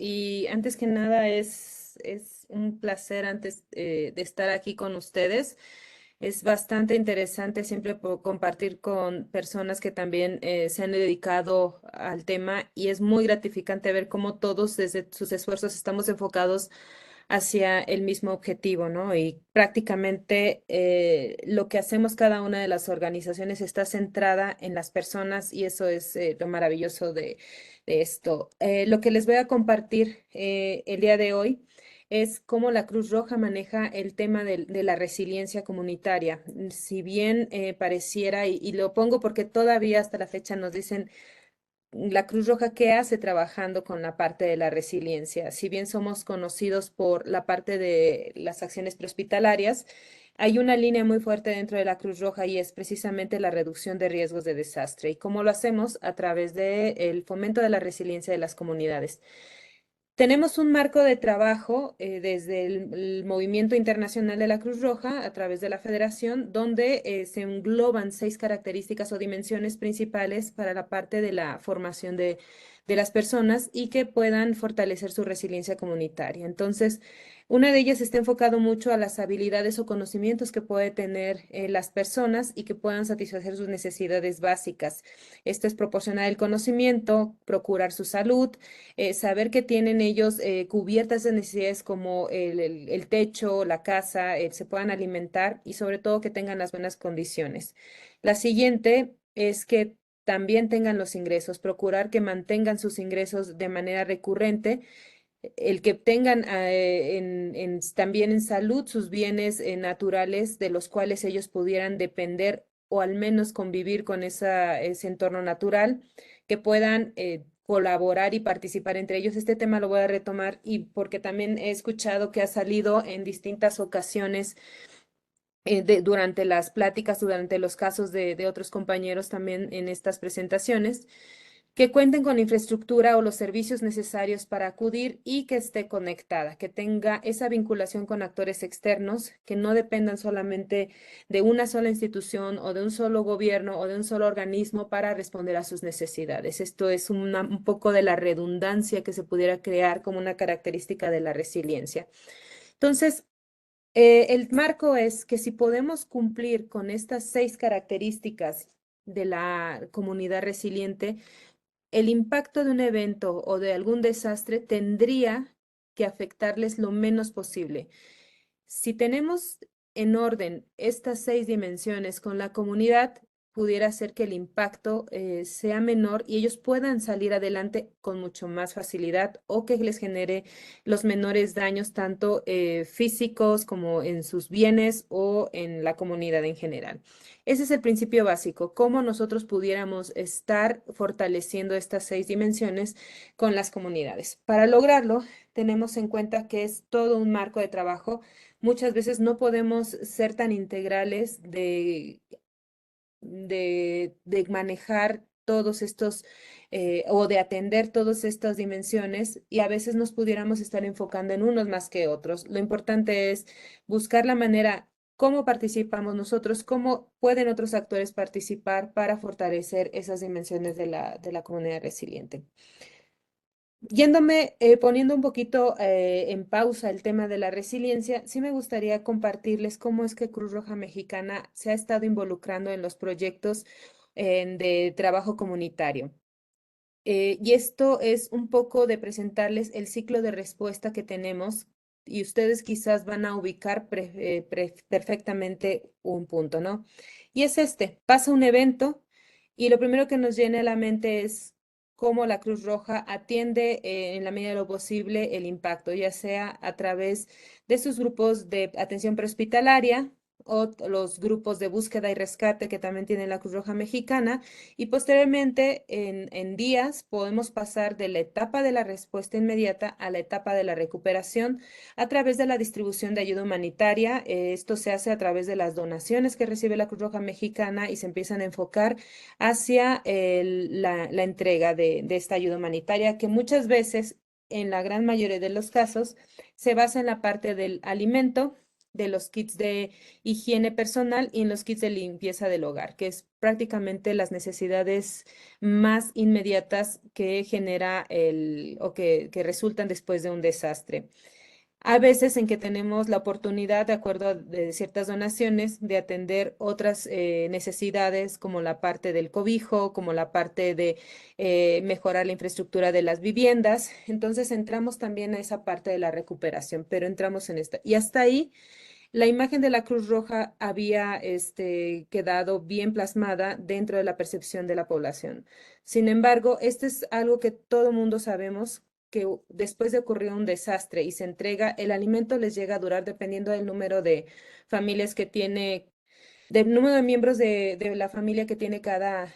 Y antes que nada es un placer antes de estar aquí con ustedes. Es bastante interesante siempre compartir con personas que también se han dedicado al tema y es muy gratificante ver cómo todos desde sus esfuerzos estamos enfocados hacia el mismo objetivo, ¿no? Y prácticamente lo que hacemos cada una de las organizaciones está centrada en las personas y eso es lo maravilloso de esto. Lo que les voy a compartir el día de hoy es cómo la Cruz Roja maneja el tema de la resiliencia comunitaria. Si bien pareciera, y lo pongo porque todavía hasta la fecha nos dicen la Cruz Roja, ¿qué hace trabajando con la parte de la resiliencia? Si bien somos conocidos por la parte de las acciones prehospitalarias, hay una línea muy fuerte dentro de la Cruz Roja y es precisamente la reducción de riesgos de desastre. ¿Y cómo lo hacemos? A través del fomento de la resiliencia de las comunidades. Tenemos un marco de trabajo desde el Movimiento Internacional de la Cruz Roja a través de la Federación, donde se engloban 6 características o dimensiones principales para la parte de la formación de las personas y que puedan fortalecer su resiliencia comunitaria. Entonces, una de ellas está enfocado mucho a las habilidades o conocimientos que puede tener las personas y que puedan satisfacer sus necesidades básicas. Esto es proporcionar el conocimiento, procurar su salud, saber que tienen ellos cubiertas de necesidades como el techo, la casa, se puedan alimentar y sobre todo que tengan las buenas condiciones. La siguiente es que también tengan los ingresos, procurar que mantengan sus ingresos de manera recurrente, el que tengan también en salud sus bienes naturales de los cuales ellos pudieran depender o al menos convivir con ese entorno natural, que puedan colaborar y participar entre ellos. Este tema lo voy a retomar y porque también he escuchado que ha salido en distintas ocasiones durante las pláticas, durante los casos de otros compañeros también en estas presentaciones, que cuenten con la infraestructura o los servicios necesarios para acudir y que esté conectada, que tenga esa vinculación con actores externos, que no dependan solamente de una sola institución o de un solo gobierno o de un solo organismo para responder a sus necesidades. Esto es un poco de la redundancia que se pudiera crear como una característica de la resiliencia. Entonces, el marco es que si podemos cumplir con estas 6 características de la comunidad resiliente, el impacto de un evento o de algún desastre tendría que afectarles lo menos posible. Si tenemos en orden estas 6 dimensiones con la comunidad, pudiera ser que el impacto sea menor y ellos puedan salir adelante con mucho más facilidad o que les genere los menores daños, tanto físicos como en sus bienes o en la comunidad en general. Ese es el principio básico, cómo nosotros pudiéramos estar fortaleciendo estas 6 dimensiones con las comunidades. Para lograrlo, tenemos en cuenta que es todo un marco de trabajo. Muchas veces no podemos ser tan integrales de manejar todos estos o de atender todas estas dimensiones y a veces nos pudiéramos estar enfocando en unos más que otros. Lo importante es buscar la manera cómo participamos nosotros, cómo pueden otros actores participar para fortalecer esas dimensiones de la comunidad resiliente. Yéndome, poniendo un poquito en pausa el tema de la resiliencia, sí me gustaría compartirles cómo es que Cruz Roja Mexicana se ha estado involucrando en los proyectos de trabajo comunitario. Y esto es un poco de presentarles el ciclo de respuesta que tenemos y ustedes quizás van a ubicar perfectamente un punto, ¿no? Y es este, pasa un evento y lo primero que nos viene a la mente es cómo la Cruz Roja atiende en la medida de lo posible el impacto, ya sea a través de sus grupos de atención prehospitalaria o los grupos de búsqueda y rescate que también tiene la Cruz Roja Mexicana y posteriormente, en días, podemos pasar de la etapa de la respuesta inmediata a la etapa de la recuperación a través de la distribución de ayuda humanitaria. Esto se hace a través de las donaciones que recibe la Cruz Roja Mexicana y se empiezan a enfocar hacia la entrega de esta ayuda humanitaria, que muchas veces, en la gran mayoría de los casos, se basa en la parte del alimento, de los kits de higiene personal y en los kits de limpieza del hogar, que es prácticamente las necesidades más inmediatas que genera o que resultan después de un desastre. A veces en que tenemos la oportunidad, de acuerdo a de ciertas donaciones, de atender otras necesidades como la parte del cobijo, como la parte de mejorar la infraestructura de las viviendas. Entonces entramos también a esa parte de la recuperación, pero entramos en esta. Y hasta ahí la imagen de la Cruz Roja había quedado bien plasmada dentro de la percepción de la población. Sin embargo, este es algo que todo mundo sabemos, que después de ocurrir un desastre y se entrega, el alimento les llega a durar dependiendo del número de familias que tiene, del número de miembros de la familia que tiene cada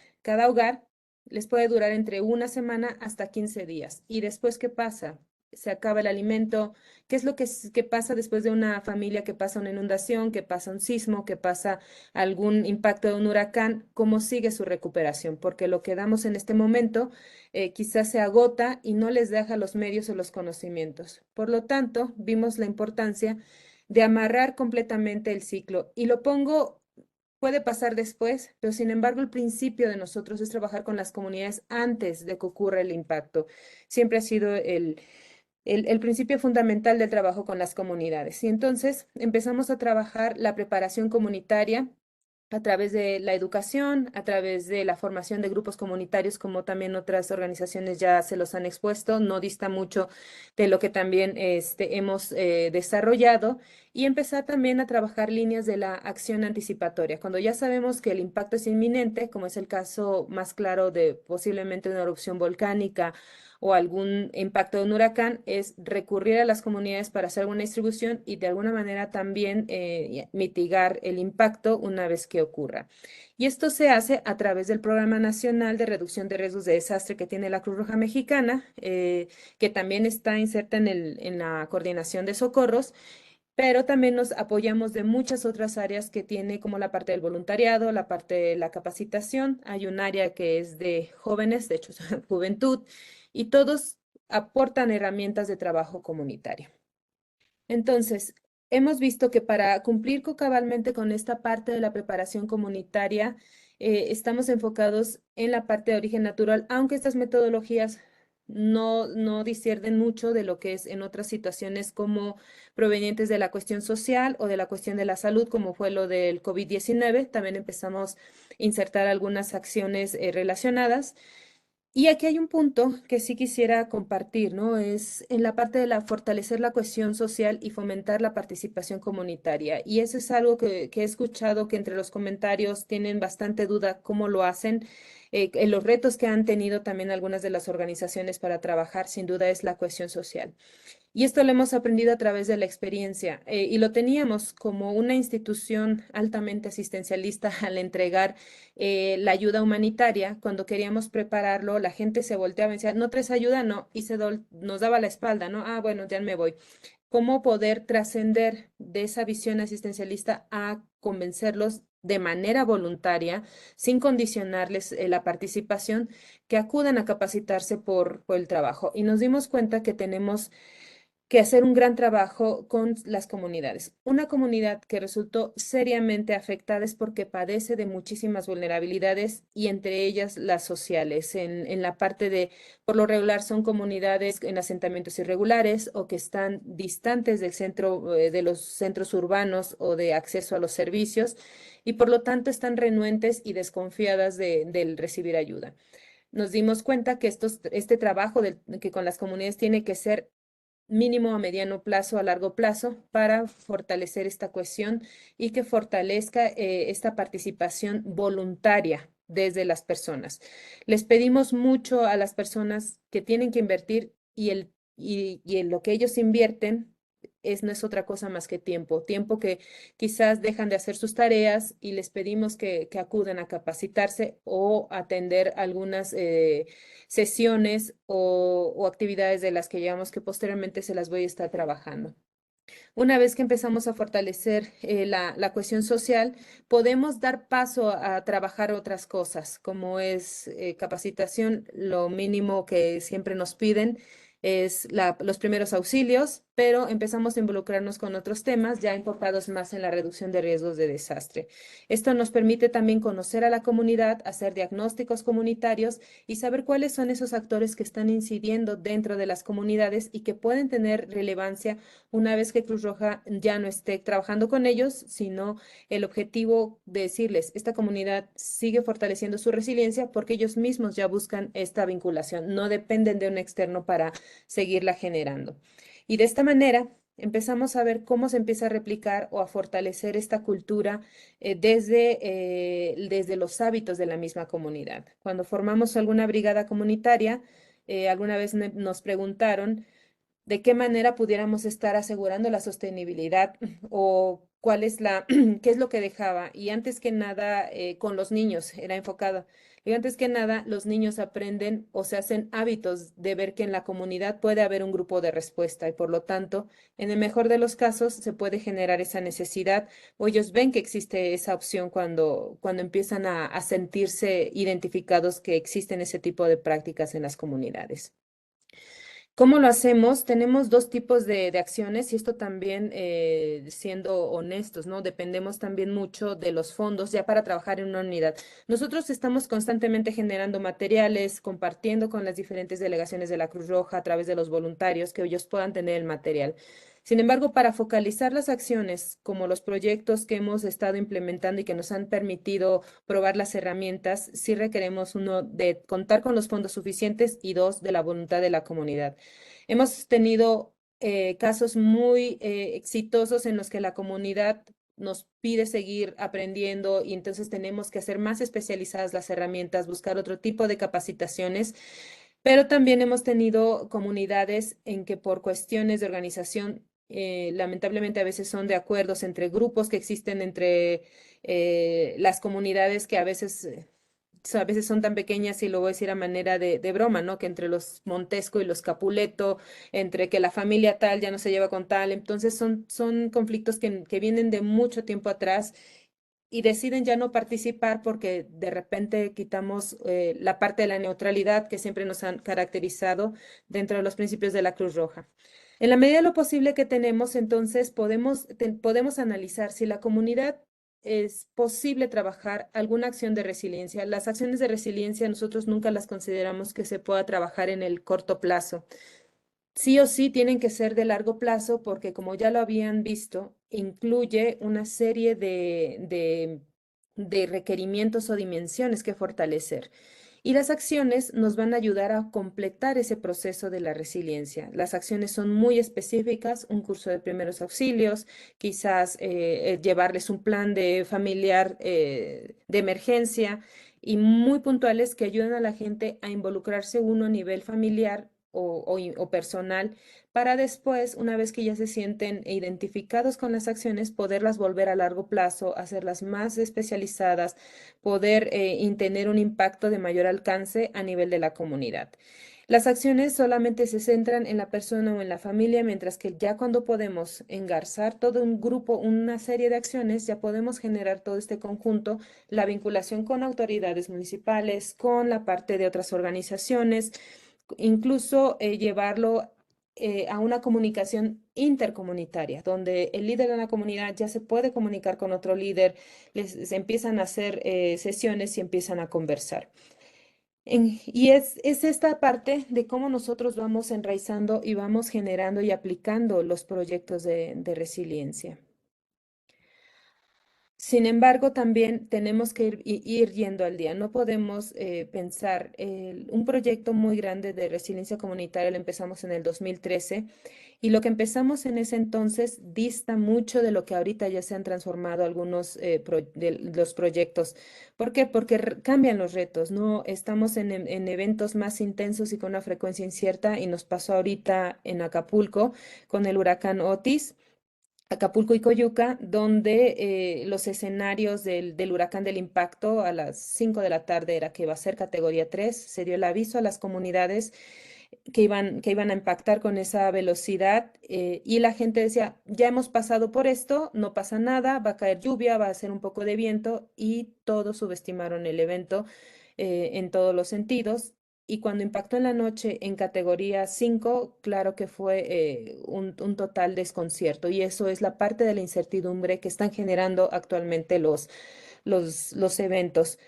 hogar, les puede durar entre una semana hasta 15 días. ¿Y después qué pasa? Se acaba el alimento. ¿Qué es lo que pasa después de una familia que pasa una inundación, que pasa un sismo, que pasa algún impacto de un huracán? ¿Cómo sigue su recuperación? Porque lo que damos en este momento quizás se agota y no les deja los medios o los conocimientos. Por lo tanto, vimos la importancia de amarrar completamente el ciclo. Y lo pongo, puede pasar después, pero sin embargo el principio de nosotros es trabajar con las comunidades antes de que ocurra el impacto. Siempre ha sido el principio fundamental del trabajo con las comunidades. Y entonces empezamos a trabajar la preparación comunitaria a través de la educación, a través de la formación de grupos comunitarios, como también otras organizaciones ya se los han expuesto, no dista mucho de lo que también hemos desarrollado, y empezar también a trabajar líneas de la acción anticipatoria. Cuando ya sabemos que el impacto es inminente, como es el caso más claro de posiblemente una erupción volcánica o algún impacto de un huracán, es recurrir a las comunidades para hacer una distribución y de alguna manera también mitigar el impacto una vez que ocurra. Y esto se hace a través del Programa Nacional de Reducción de Riesgos de Desastre que tiene la Cruz Roja Mexicana, que también está inserta en la coordinación de socorros, pero también nos apoyamos de muchas otras áreas que tiene, como la parte del voluntariado, la parte de la capacitación. Hay un área que es de jóvenes, de hecho, es juventud, y todos aportan herramientas de trabajo comunitario. Entonces, hemos visto que para cumplir cabalmente con esta parte de la preparación comunitaria, estamos enfocados en la parte de origen natural, aunque estas metodologías no disciernen mucho de lo que es en otras situaciones como provenientes de la cuestión social o de la cuestión de la salud, como fue lo del COVID-19. También empezamos a insertar algunas acciones relacionadas. Y aquí hay un punto que sí quisiera compartir, ¿no? Es en la parte de la fortalecer la cohesión social y fomentar la participación comunitaria. Y eso es algo que he escuchado que entre los comentarios tienen bastante duda cómo lo hacen. En los retos que han tenido también algunas de las organizaciones para trabajar, sin duda, es la cohesión social. Y esto lo hemos aprendido a través de la experiencia y lo teníamos como una institución altamente asistencialista al entregar la ayuda humanitaria. Cuando queríamos prepararlo, la gente se volteaba y decía, ¿no traes ayuda? No, y nos daba la espalda, ¿no? Ah, bueno, ya me voy. ¿Cómo poder trascender de esa visión asistencialista a convencerlos de manera voluntaria, sin condicionarles la participación, que acudan a capacitarse por el trabajo? Y nos dimos cuenta que tenemos que hacer un gran trabajo con las comunidades. Una comunidad que resultó seriamente afectada es porque padece de muchísimas vulnerabilidades y entre ellas las sociales. En la parte de, por lo regular, son comunidades en asentamientos irregulares o que están distantes del centro, de los centros urbanos o de acceso a los servicios y por lo tanto están renuentes y desconfiadas del recibir ayuda. nos dimos cuenta que este trabajo que con las comunidades tiene que ser mínimo a mediano plazo, a largo plazo, para fortalecer esta cohesión y que fortalezca esta participación voluntaria desde las personas. Les pedimos mucho a las personas que tienen que invertir y en lo que ellos invierten no es otra cosa más que tiempo, tiempo que quizás dejan de hacer sus tareas y les pedimos que acudan a capacitarse o atender algunas sesiones o actividades de las que llevamos que posteriormente se las voy a estar trabajando. Una vez que empezamos a fortalecer la cohesión social, podemos dar paso a trabajar otras cosas, como es capacitación. Lo mínimo que siempre nos piden es los primeros auxilios, pero empezamos a involucrarnos con otros temas ya enfocados más en la reducción de riesgos de desastre. Esto nos permite también conocer a la comunidad, hacer diagnósticos comunitarios y saber cuáles son esos actores que están incidiendo dentro de las comunidades y que pueden tener relevancia una vez que Cruz Roja ya no esté trabajando con ellos, sino el objetivo de decirles, esta comunidad sigue fortaleciendo su resiliencia porque ellos mismos ya buscan esta vinculación, no dependen de un externo para seguirla generando. Y de esta manera empezamos a ver cómo se empieza a replicar o a fortalecer esta cultura desde los hábitos de la misma comunidad. Cuando formamos alguna brigada comunitaria, alguna vez nos preguntaron, de qué manera pudiéramos estar asegurando la sostenibilidad o cuál es qué es lo que dejaba. Y antes que nada, con los niños era enfocado. Y antes que nada, los niños aprenden o se hacen hábitos de ver que en la comunidad puede haber un grupo de respuesta y por lo tanto, en el mejor de los casos, se puede generar esa necesidad o ellos ven que existe esa opción cuando empiezan a sentirse identificados que existen ese tipo de prácticas en las comunidades. ¿Cómo lo hacemos? Tenemos dos tipos de acciones y esto también, siendo honestos, ¿no? Dependemos también mucho de los fondos ya para trabajar en una unidad. Nosotros estamos constantemente generando materiales, compartiendo con las diferentes delegaciones de la Cruz Roja a través de los voluntarios que ellos puedan tener el material. Sin embargo, para focalizar las acciones, como los proyectos que hemos estado implementando y que nos han permitido probar las herramientas, sí requeremos uno de contar con los fondos suficientes y dos de la voluntad de la comunidad. Hemos tenido casos muy exitosos en los que la comunidad nos pide seguir aprendiendo y entonces tenemos que hacer más especializadas las herramientas, buscar otro tipo de capacitaciones, pero también hemos tenido comunidades en que por cuestiones de organización, lamentablemente a veces son de acuerdos entre grupos que existen entre las comunidades que a veces son tan pequeñas y lo voy a decir a manera de broma, ¿no? Que entre los Montesco y los Capuleto, entre que la familia tal ya no se lleva con tal, entonces son conflictos que vienen de mucho tiempo atrás y deciden ya no participar porque de repente quitamos la parte de la neutralidad que siempre nos han caracterizado dentro de los principios de la Cruz Roja. En la medida de lo posible que tenemos, entonces podemos analizar si la comunidad es posible trabajar alguna acción de resiliencia. Las acciones de resiliencia nosotros nunca las consideramos que se pueda trabajar en el corto plazo. Sí o sí tienen que ser de largo plazo porque, como ya lo habían visto, incluye una serie de requerimientos o dimensiones que fortalecer. Y las acciones nos van a ayudar a completar ese proceso de la resiliencia. Las acciones son muy específicas, un curso de primeros auxilios, quizás llevarles un plan de familiar de emergencia y muy puntuales que ayudan a la gente a involucrarse uno a nivel familiar o personal, para después, una vez que ya se sienten identificados con las acciones, poderlas volver a largo plazo, hacerlas más especializadas, poder tener un impacto de mayor alcance a nivel de la comunidad. Las acciones solamente se centran en la persona o en la familia, mientras que ya cuando podemos engarzar todo un grupo, una serie de acciones, ya podemos generar todo este conjunto, la vinculación con autoridades municipales, con la parte de otras organizaciones, incluso llevarlo a una comunicación intercomunitaria, donde el líder de una comunidad ya se puede comunicar con otro líder, se empiezan a hacer sesiones y empiezan a conversar. Y es esta parte de cómo nosotros vamos enraizando y vamos generando y aplicando los proyectos de resiliencia. Sin embargo, también tenemos que ir yendo al día. No podemos pensar, un proyecto muy grande de resiliencia comunitaria lo empezamos en el 2013 y lo que empezamos en ese entonces dista mucho de lo que ahorita ya se han transformado algunos de los proyectos. ¿Por qué? Porque cambian los retos, ¿no? Estamos en eventos más intensos y con una frecuencia incierta y nos pasó ahorita en Acapulco con el huracán Otis. Acapulco y Coyuca, donde los escenarios del huracán del impacto a las 5 de la tarde era que iba a ser categoría 3. Se dio el aviso a las comunidades que iban a impactar con esa velocidad y la gente decía, ya hemos pasado por esto, no pasa nada, va a caer lluvia, va a ser un poco de viento y todos subestimaron el evento en todos los sentidos. Y cuando impactó en la noche en categoría 5, claro que fue un total desconcierto. Y eso es la parte de la incertidumbre que están generando actualmente los eventos.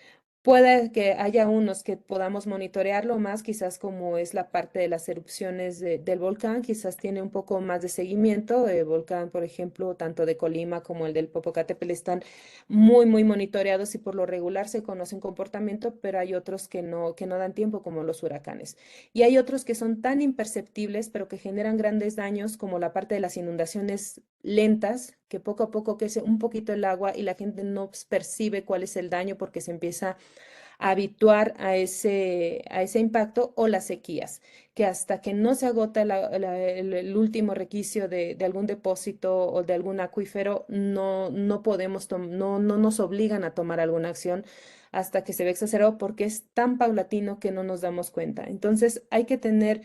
Puede que haya unos que podamos monitorearlo más, quizás como es la parte de las erupciones del volcán, quizás tiene un poco más de seguimiento. El volcán, por ejemplo, tanto de Colima como el del Popocatépetl están muy, muy monitoreados y por lo regular se conocen comportamiento, pero hay otros que no dan tiempo, como los huracanes. Y hay otros que son tan imperceptibles, pero que generan grandes daños, como la parte de las inundaciones lentas, que poco a poco crece un poquito el agua y la gente no percibe cuál es el daño porque se empieza habituar a ese impacto o las sequías, que hasta que no se agota el último requisito de algún depósito o de algún acuífero, no podemos, no nos obligan a tomar alguna acción hasta que se ve exacerbado porque es tan paulatino que no nos damos cuenta. Entonces hay que tener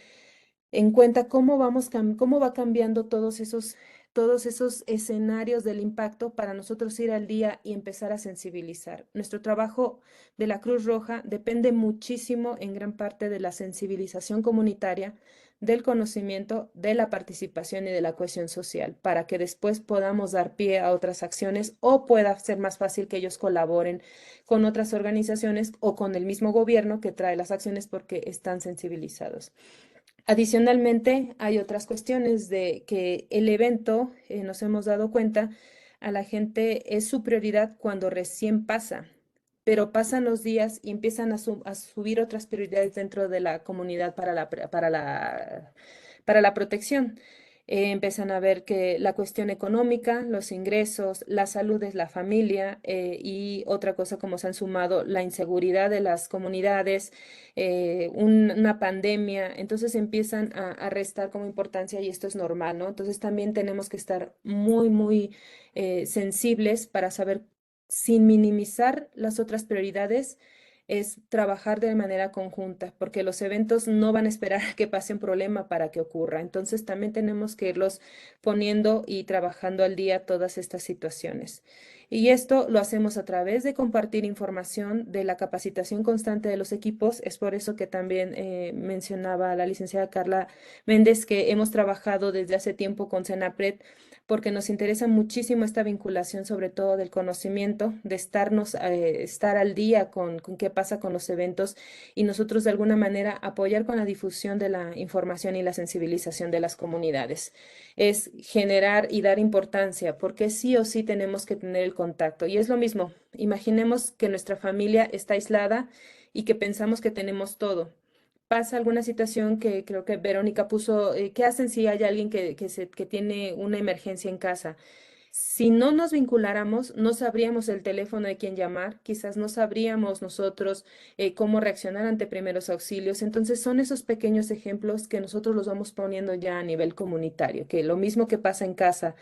en cuenta cómo va cambiando todos esos escenarios del impacto para nosotros ir al día y empezar a sensibilizar. Nuestro trabajo de la Cruz Roja depende muchísimo en gran parte de la sensibilización comunitaria, del conocimiento, de la participación y de la cohesión social, para que después podamos dar pie a otras acciones o pueda ser más fácil que ellos colaboren con otras organizaciones o con el mismo gobierno que trae las acciones porque están sensibilizados. Adicionalmente, hay otras cuestiones de que el evento, nos hemos dado cuenta, a la gente es su prioridad cuando recién pasa, pero pasan los días y empiezan a subir otras prioridades dentro de la comunidad para la protección. Empiezan a ver que la cuestión económica, los ingresos, la salud de la familia y otra cosa como se han sumado, la inseguridad de las comunidades, una pandemia, entonces empiezan a restar como importancia y esto es normal, ¿no? Entonces también tenemos que estar muy, muy sensibles para saber, sin minimizar las otras prioridades, es trabajar de manera conjunta, porque los eventos no van a esperar a que pase un problema para que ocurra. Entonces también tenemos que irlos poniendo y trabajando al día todas estas situaciones. Y esto lo hacemos a través de compartir información, de la capacitación constante de los equipos. Es por eso que también mencionaba la licenciada Carla Méndez que hemos trabajado desde hace tiempo con Senapred porque nos interesa muchísimo esta vinculación, sobre todo del conocimiento, de estar al día con qué pasa con los eventos y nosotros de alguna manera apoyar con la difusión de la información y la sensibilización de las comunidades. Es generar y dar importancia, porque sí o sí tenemos que tener el contacto. Y es lo mismo, imaginemos que nuestra familia está aislada y que pensamos que tenemos todo. Pasa alguna situación que creo que Verónica puso, ¿qué hacen si hay alguien que tiene una emergencia en casa? Si no nos vinculáramos, no sabríamos el teléfono de quién llamar, quizás no sabríamos nosotros cómo reaccionar ante primeros auxilios. Entonces son esos pequeños ejemplos que nosotros los vamos poniendo ya a nivel comunitario, que lo mismo que pasa en casa,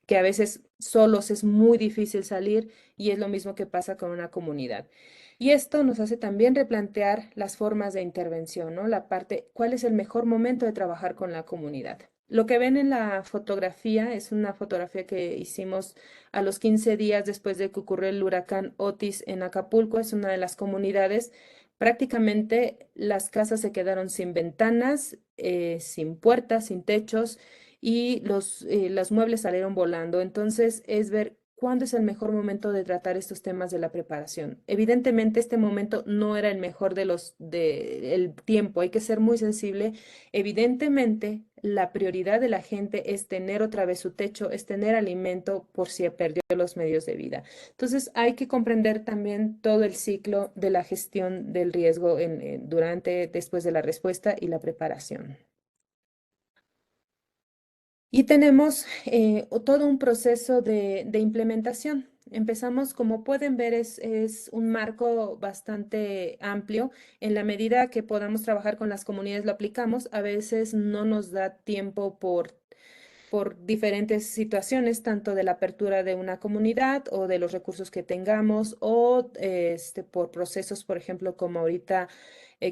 que a veces solos es muy difícil salir y es lo mismo que pasa con una comunidad. Y esto nos hace también replantear las formas de intervención, ¿no? La parte, ¿cuál es el mejor momento de trabajar con la comunidad? Lo que ven en la fotografía es una fotografía que hicimos a los 15 días después de que ocurrió el huracán Otis en Acapulco. Es una de las comunidades. Prácticamente las casas se quedaron sin ventanas, sin puertas, sin techos y los muebles salieron volando. Entonces es ver ¿cuándo es el mejor momento de tratar estos temas de la preparación? Evidentemente, este momento no era el mejor el tiempo, hay que ser muy sensible. Evidentemente, la prioridad de la gente es tener otra vez su techo, es tener alimento por si perdió los medios de vida. Entonces, hay que comprender también todo el ciclo de la gestión del riesgo durante, después de la respuesta y la preparación. Y tenemos todo un proceso de implementación. Empezamos, como pueden ver, es un marco bastante amplio. En la medida que podamos trabajar con las comunidades, lo aplicamos. A veces no nos da tiempo por diferentes situaciones, tanto de la apertura de una comunidad o de los recursos que tengamos o por procesos, por ejemplo, como ahorita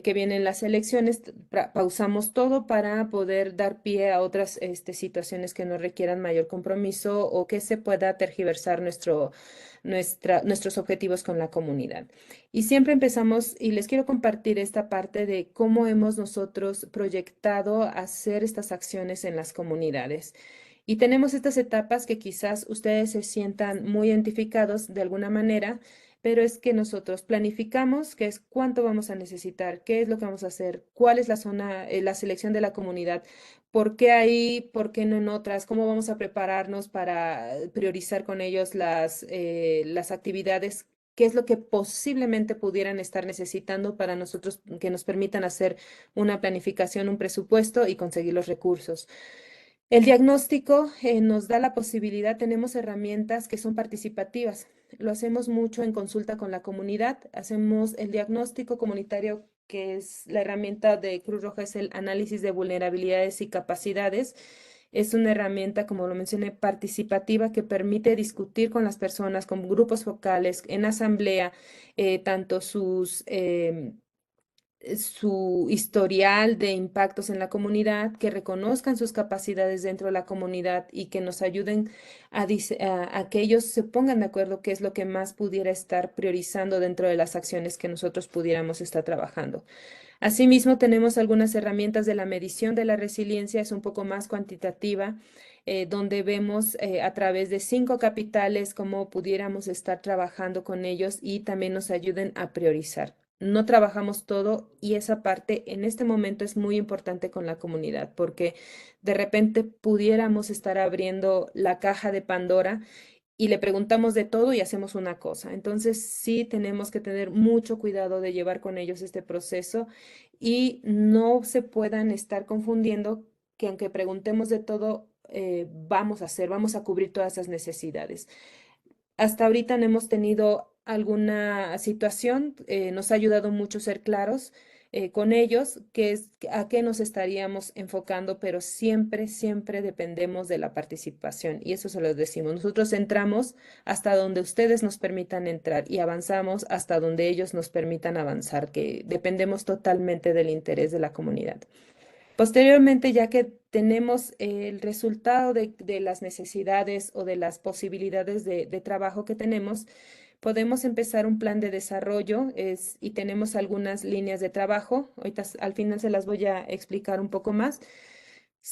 que vienen las elecciones, pausamos todo para poder dar pie a otras situaciones que no requieran mayor compromiso o que se pueda tergiversar nuestros objetivos con la comunidad. Y siempre empezamos, y les quiero compartir esta parte de cómo hemos nosotros proyectado hacer estas acciones en las comunidades. Y tenemos estas etapas que quizás ustedes se sientan muy identificados de alguna manera, pero es que nosotros planificamos qué es cuánto vamos a necesitar, qué es lo que vamos a hacer, cuál es la zona, la selección de la comunidad, por qué ahí, por qué no en otras, cómo vamos a prepararnos para priorizar con ellos las actividades. ¿Qué es lo que posiblemente pudieran estar necesitando para nosotros que nos permitan hacer una planificación, un presupuesto y conseguir los recursos? El diagnóstico nos da la posibilidad, tenemos herramientas que son participativas. Lo hacemos mucho en consulta con la comunidad. Hacemos el diagnóstico comunitario, que es la herramienta de Cruz Roja, es el análisis de vulnerabilidades y capacidades. Es una herramienta, como lo mencioné, participativa que permite discutir con las personas, con grupos focales, en asamblea, tanto su historial de impactos en la comunidad, que reconozcan sus capacidades dentro de la comunidad y que nos ayuden a que ellos se pongan de acuerdo qué es lo que más pudiera estar priorizando dentro de las acciones que nosotros pudiéramos estar trabajando. Asimismo, tenemos algunas herramientas de la medición de la resiliencia, es un poco más cuantitativa, donde vemos a través de 5 capitales cómo pudiéramos estar trabajando con ellos y también nos ayuden a priorizar. No trabajamos todo y esa parte en este momento es muy importante con la comunidad porque de repente pudiéramos estar abriendo la caja de Pandora y le preguntamos de todo y hacemos una cosa. Entonces, sí tenemos que tener mucho cuidado de llevar con ellos este proceso y no se puedan estar confundiendo que aunque preguntemos de todo, vamos a cubrir todas esas necesidades. Hasta ahorita no hemos tenido alguna situación, nos ha ayudado mucho ser claros con ellos, que es a qué nos estaríamos enfocando, pero siempre, siempre dependemos de la participación y eso se lo decimos. Nosotros entramos hasta donde ustedes nos permitan entrar y avanzamos hasta donde ellos nos permitan avanzar, que dependemos totalmente del interés de la comunidad. Posteriormente, ya que tenemos el resultado de las necesidades o de las posibilidades de trabajo que tenemos, podemos empezar un plan de desarrollo y tenemos algunas líneas de trabajo. Ahorita al final se las voy a explicar un poco más,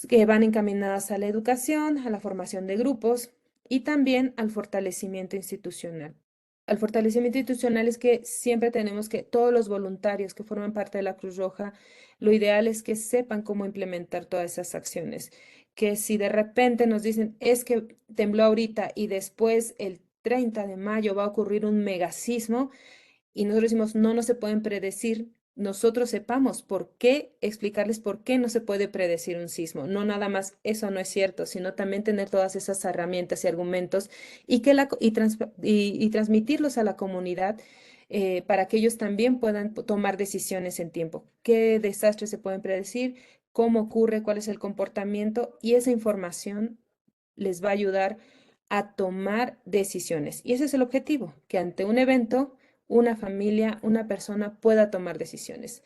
que van encaminadas a la educación, a la formación de grupos y también al fortalecimiento institucional. Al fortalecimiento institucional es que siempre tenemos que, todos los voluntarios que forman parte de la Cruz Roja, lo ideal es que sepan cómo implementar todas esas acciones. Que si de repente nos dicen, es que tembló ahorita y después el 30 de mayo va a ocurrir un megasismo, y nosotros decimos, no, no se pueden predecir, nosotros sepamos por qué, explicarles por qué no se puede predecir un sismo. No nada más eso no es cierto, sino también tener todas esas herramientas y argumentos y, y transmitirlos a la comunidad para que ellos también puedan tomar decisiones en tiempo. ¿Qué desastres se pueden predecir? ¿Cómo ocurre? ¿Cuál es el comportamiento? Y esa información les va a ayudar a tomar decisiones. Y ese es el objetivo, que ante un evento una familia, una persona pueda tomar decisiones.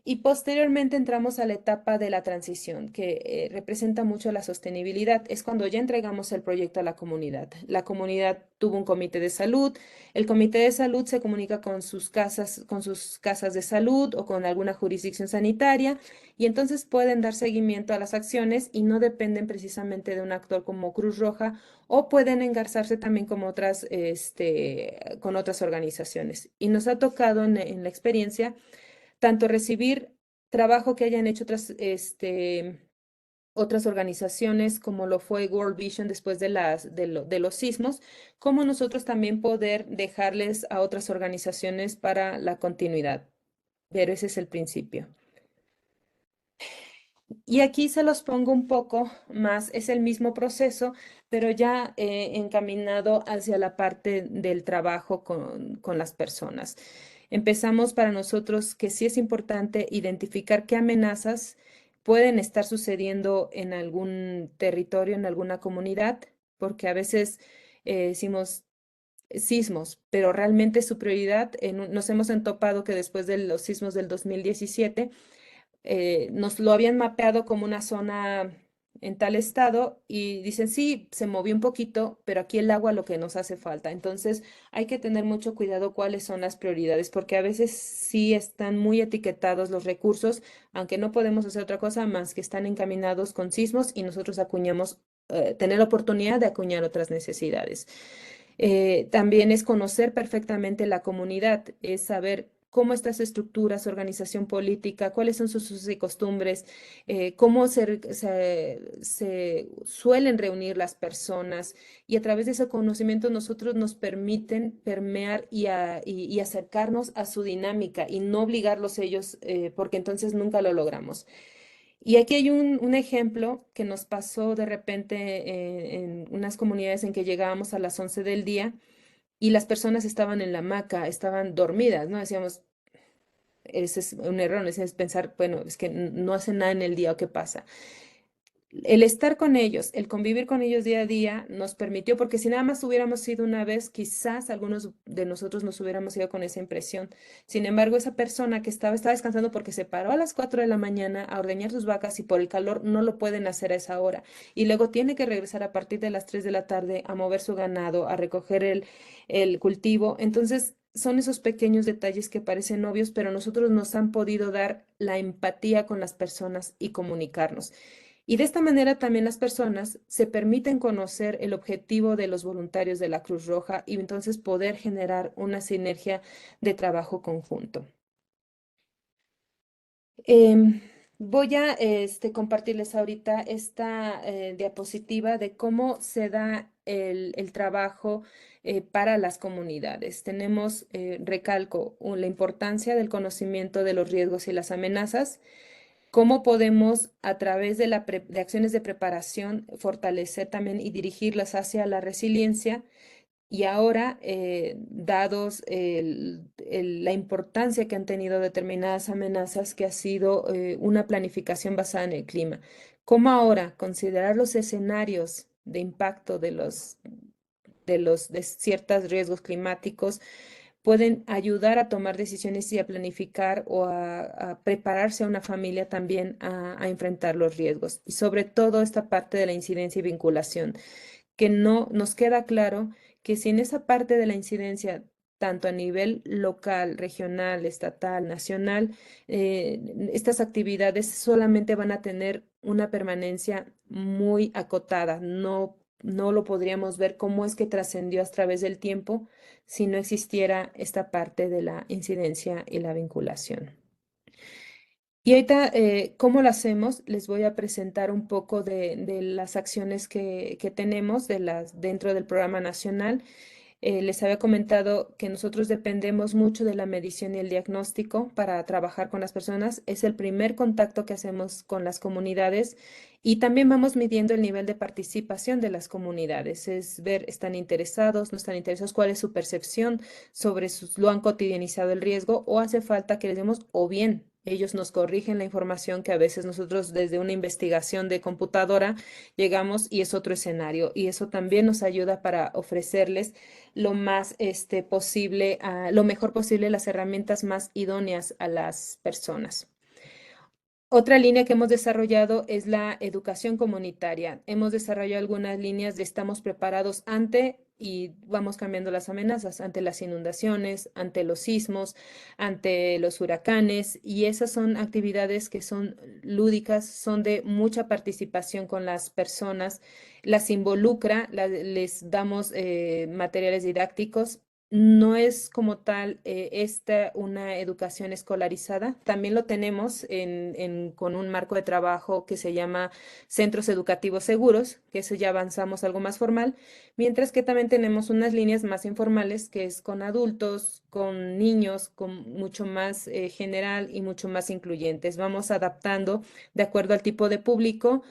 Y posteriormente entramos a la etapa de la transición, que representa mucho la sostenibilidad. Es cuando ya entregamos el proyecto a la comunidad. La comunidad tuvo un comité de salud. El comité de salud se comunica con sus casas de salud o con alguna jurisdicción sanitaria y entonces pueden dar seguimiento a las acciones y no dependen precisamente de un actor como Cruz Roja o pueden engarzarse también con otras organizaciones. Y nos ha tocado en la experiencia tanto recibir trabajo que hayan hecho otras organizaciones, como lo fue World Vision después de los sismos, como nosotros también poder dejarles a otras organizaciones para la continuidad. Pero ese es el principio. Y aquí se los pongo un poco más, es el mismo proceso, pero ya encaminado hacia la parte del trabajo con las personas. Empezamos para nosotros que sí es importante identificar qué amenazas pueden estar sucediendo en algún territorio, en alguna comunidad, porque a veces decimos sismos, pero realmente su prioridad, nos hemos entopado que después de los sismos del 2017, nos lo habían mapeado como una zona en tal estado y dicen, sí, se movió un poquito, pero aquí el agua lo que nos hace falta. Entonces hay que tener mucho cuidado cuáles son las prioridades, porque a veces sí están muy etiquetados los recursos, aunque no podemos hacer otra cosa más que están encaminados con sismos y nosotros acuñamos, tener la oportunidad de acuñar otras necesidades. También es conocer perfectamente la comunidad, es saber cómo estas estructuras, organización política, cuáles son sus usos y costumbres, cómo se suelen reunir las personas y a través de ese conocimiento nosotros nos permiten permear y acercarnos a su dinámica y no obligarlos ellos, porque entonces nunca lo logramos. Y aquí hay un ejemplo que nos pasó de repente en unas comunidades en que llegábamos a las 11 del día y las personas estaban en la hamaca, estaban dormidas, ¿no? Decíamos, ese es un error, es pensar, bueno, es que no hacen nada en el día o qué pasa. El estar con ellos, el convivir con ellos día a día nos permitió, porque si nada más hubiéramos ido una vez, quizás algunos de nosotros nos hubiéramos ido con esa impresión. Sin embargo, esa persona que estaba descansando porque se paró a las 4 de la mañana a ordeñar sus vacas y por el calor no lo pueden hacer a esa hora. Y luego tiene que regresar a partir de las 3 de la tarde a mover su ganado, a recoger el cultivo. Entonces, son esos pequeños detalles que parecen obvios, pero nosotros nos han podido dar la empatía con las personas y comunicarnos. Y de esta manera también las personas se permiten conocer el objetivo de los voluntarios de la Cruz Roja y entonces poder generar una sinergia de trabajo conjunto. Em, Voy a compartirles ahorita esta diapositiva de cómo se da el trabajo para las comunidades. Tenemos, recalco, la importancia del conocimiento de los riesgos y las amenazas. ¿Cómo podemos, a través de acciones de preparación, fortalecer también y dirigirlas hacia la resiliencia? Y ahora, dados la importancia que han tenido determinadas amenazas, que ha sido una planificación basada en el clima, ¿cómo ahora considerar los escenarios de impacto de ciertos riesgos climáticos pueden ayudar a tomar decisiones y a planificar o a prepararse a una familia también a enfrentar los riesgos? Y sobre todo esta parte de la incidencia y vinculación, que no nos queda claro que si en esa parte de la incidencia, tanto a nivel local, regional, estatal, nacional, estas actividades solamente van a tener una permanencia muy acotada. No lo podríamos ver cómo es que trascendió a través del tiempo si no existiera esta parte de la incidencia y la vinculación. Y ahorita, ¿cómo lo hacemos? Les voy a presentar un poco de las acciones que tenemos dentro del programa nacional. Les había comentado que nosotros dependemos mucho de la medición y el diagnóstico para trabajar con las personas. Es el primer contacto que hacemos con las comunidades y también vamos midiendo el nivel de participación de las comunidades. Es ver, ¿están interesados, no están interesados? ¿Cuál es su percepción sobre lo han cotidianizado el riesgo o hace falta que les demos o bien? Ellos nos corrigen la información que a veces nosotros desde una investigación de computadora llegamos y es otro escenario. Y eso también nos ayuda para ofrecerles lo más posible, lo mejor posible, las herramientas más idóneas a las personas. Otra línea que hemos desarrollado es la educación comunitaria. Hemos desarrollado algunas líneas de estamos preparados ante y vamos cambiando las amenazas, ante las inundaciones, ante los sismos, ante los huracanes, y esas son actividades que son lúdicas, son de mucha participación con las personas, las involucra, les damos materiales didácticos. No es como tal esta una educación escolarizada. También lo tenemos con un marco de trabajo que se llama Centros Educativos Seguros, que eso ya avanzamos algo más formal, mientras que también tenemos unas líneas más informales, que es con adultos, con niños, con mucho más general y mucho más incluyentes. Vamos adaptando de acuerdo al tipo de público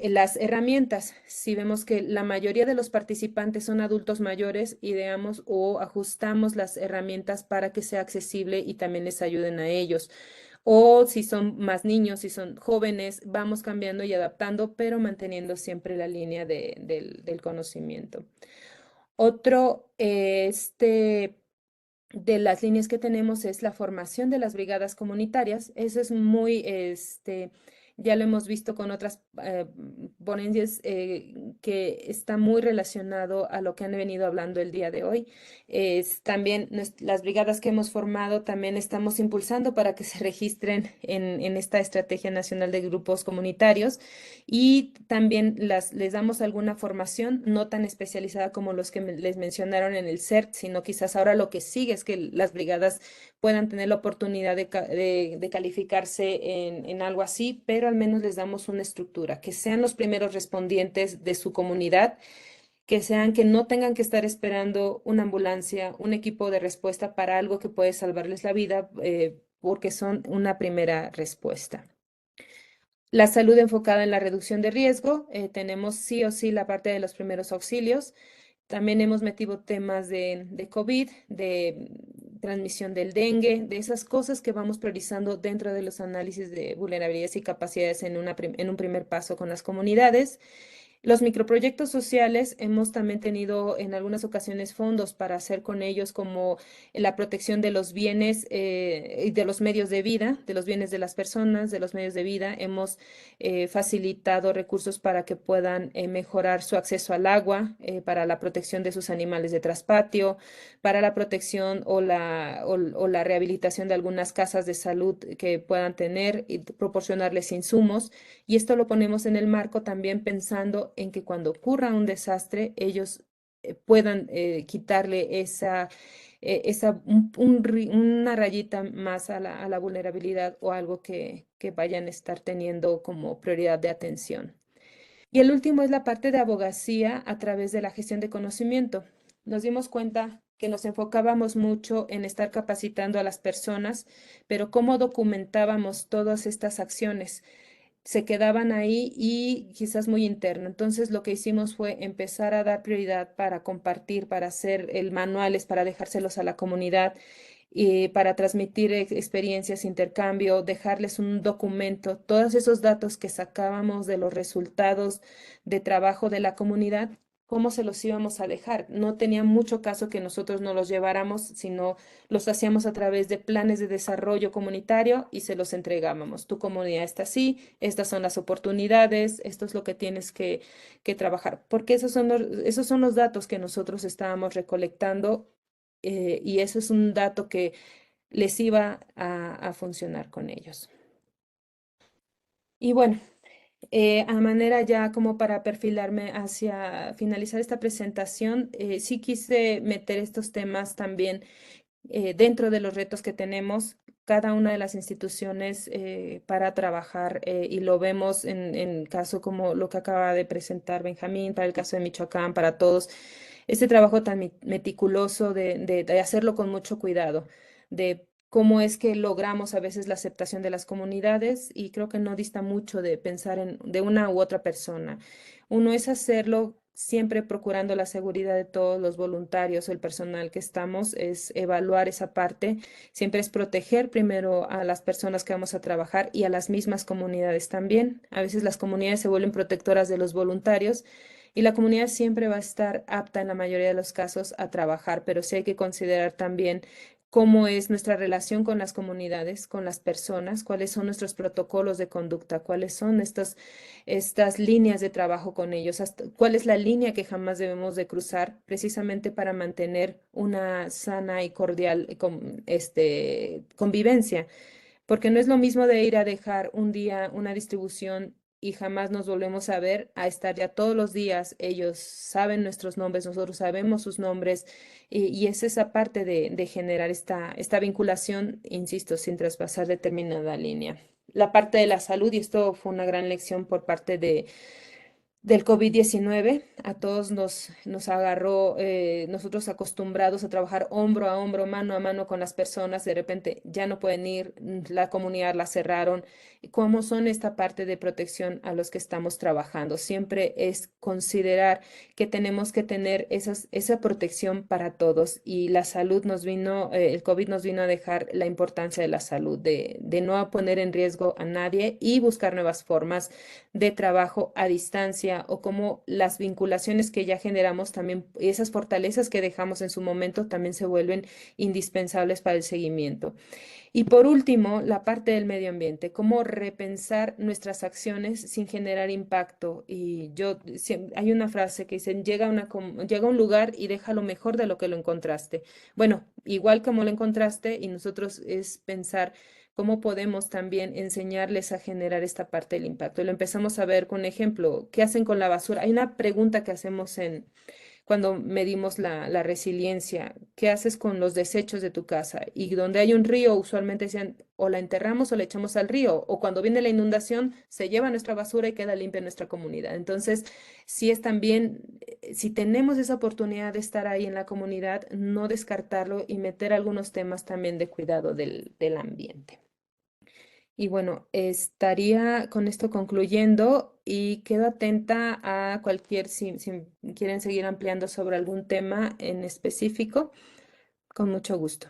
las herramientas. Si vemos que la mayoría de los participantes son adultos mayores, ideamos o ajustamos las herramientas para que sea accesible y también les ayuden a ellos. O si son más niños, si son jóvenes, vamos cambiando y adaptando, pero manteniendo siempre la línea del conocimiento. Otro, de las líneas que tenemos es la formación de las brigadas comunitarias. Eso es muy, ya lo hemos visto con otras ponencias que está muy relacionado a lo que han venido hablando el día de hoy. También las brigadas que hemos formado también estamos impulsando para que se registren en esta Estrategia Nacional de Grupos Comunitarios y también les damos alguna formación no tan especializada como los que les mencionaron en el CERT, sino quizás ahora lo que sigue es que las brigadas puedan tener la oportunidad de calificarse en algo así, pero al menos les damos una estructura, que sean los primeros respondientes de su comunidad, que sean que no tengan que estar esperando una ambulancia, un equipo de respuesta para algo que puede salvarles la vida, porque son una primera respuesta. La salud enfocada en la reducción de riesgo, tenemos sí o sí la parte de los primeros auxilios. También hemos metido temas de COVID, de transmisión del dengue, de esas cosas que vamos priorizando dentro de los análisis de vulnerabilidades y capacidades en un primer paso con las comunidades. Los microproyectos sociales hemos también tenido en algunas ocasiones fondos para hacer con ellos como la protección de los bienes y de los medios de vida, de los bienes de las personas, de los medios de vida. Hemos facilitado recursos para que puedan mejorar su acceso al agua, para la protección de sus animales de traspatio, para la protección o la rehabilitación de algunas casas de salud que puedan tener y proporcionarles insumos. Y esto lo ponemos en el marco también pensando en que cuando ocurra un desastre, ellos puedan quitarle una rayita más a la vulnerabilidad o algo que vayan a estar teniendo como prioridad de atención. Y el último es la parte de abogacía a través de la gestión de conocimiento. Nos dimos cuenta que nos enfocábamos mucho en estar capacitando a las personas, pero cómo documentábamos todas estas acciones se quedaban ahí y quizás muy interno. Entonces lo que hicimos fue empezar a dar prioridad para compartir, para hacer el manuales, para dejárselos a la comunidad y para transmitir experiencias, intercambio, dejarles un documento, todos esos datos que sacábamos de los resultados de trabajo de la comunidad. ¿Cómo se los íbamos a dejar? No tenía mucho caso que nosotros no los lleváramos, sino los hacíamos a través de planes de desarrollo comunitario y se los entregábamos. Tu comunidad está así, estas son las oportunidades, esto es lo que tienes que trabajar, porque esos son los datos que nosotros estábamos recolectando y eso es un dato que les iba a funcionar con ellos. Y bueno, a manera ya como para perfilarme hacia finalizar esta presentación, sí quise meter estos temas también dentro de los retos que tenemos cada una de las instituciones para trabajar y lo vemos en caso como lo que acaba de presentar Benjamín, para el caso de Michoacán, para todos, este trabajo tan meticuloso de hacerlo con mucho cuidado, de cómo es que logramos a veces la aceptación de las comunidades y creo que no dista mucho de pensar en de una u otra persona. Uno es hacerlo siempre procurando la seguridad de todos los voluntarios o el personal que estamos, es evaluar esa parte, siempre es proteger primero a las personas que vamos a trabajar y a las mismas comunidades también. A veces las comunidades se vuelven protectoras de los voluntarios y la comunidad siempre va a estar apta en la mayoría de los casos a trabajar, pero sí hay que considerar también cómo es nuestra relación con las comunidades, con las personas, cuáles son nuestros protocolos de conducta, cuáles son estas líneas de trabajo con ellos, cuál es la línea que jamás debemos de cruzar precisamente para mantener una sana y cordial convivencia. Porque no es lo mismo de ir a dejar un día una distribución y jamás nos volvemos a ver, a estar ya todos los días. Ellos saben nuestros nombres, nosotros sabemos sus nombres, y es esa parte de generar esta vinculación, insisto, sin traspasar determinada línea. La parte de la salud, y esto fue una gran lección por parte del COVID-19, a todos nos agarró, nosotros acostumbrados a trabajar hombro a hombro, mano a mano con las personas, de repente ya no pueden ir, la comunidad la cerraron. ¿Cómo son esta parte de protección a los que estamos trabajando? Siempre es considerar que tenemos que tener esa protección para todos, y la salud el COVID nos vino a dejar la importancia de la salud, de no poner en riesgo a nadie y buscar nuevas formas de trabajo a distancia, o como las vinculaciones que ya generamos también, esas fortalezas que dejamos en su momento, también se vuelven indispensables para el seguimiento. Y por último, la parte del medio ambiente, cómo repensar nuestras acciones sin generar impacto. Y hay una frase que dice, llega a un lugar y deja lo mejor de lo que lo encontraste. Bueno, igual como lo encontraste, y nosotros es pensar cómo podemos también enseñarles a generar esta parte del impacto. Y lo empezamos a ver con un ejemplo. ¿Qué hacen con la basura? Hay una pregunta que hacemos cuando medimos la resiliencia. ¿Qué haces con los desechos de tu casa? Y donde hay un río, usualmente decían, o la enterramos o la echamos al río, o cuando viene la inundación, se lleva nuestra basura y queda limpia nuestra comunidad. Entonces, sí es también, si tenemos esa oportunidad de estar ahí en la comunidad, no descartarlo y meter algunos temas también de cuidado del ambiente. Y bueno, estaría con esto concluyendo, y quedo atenta a si quieren seguir ampliando sobre algún tema en específico, con mucho gusto.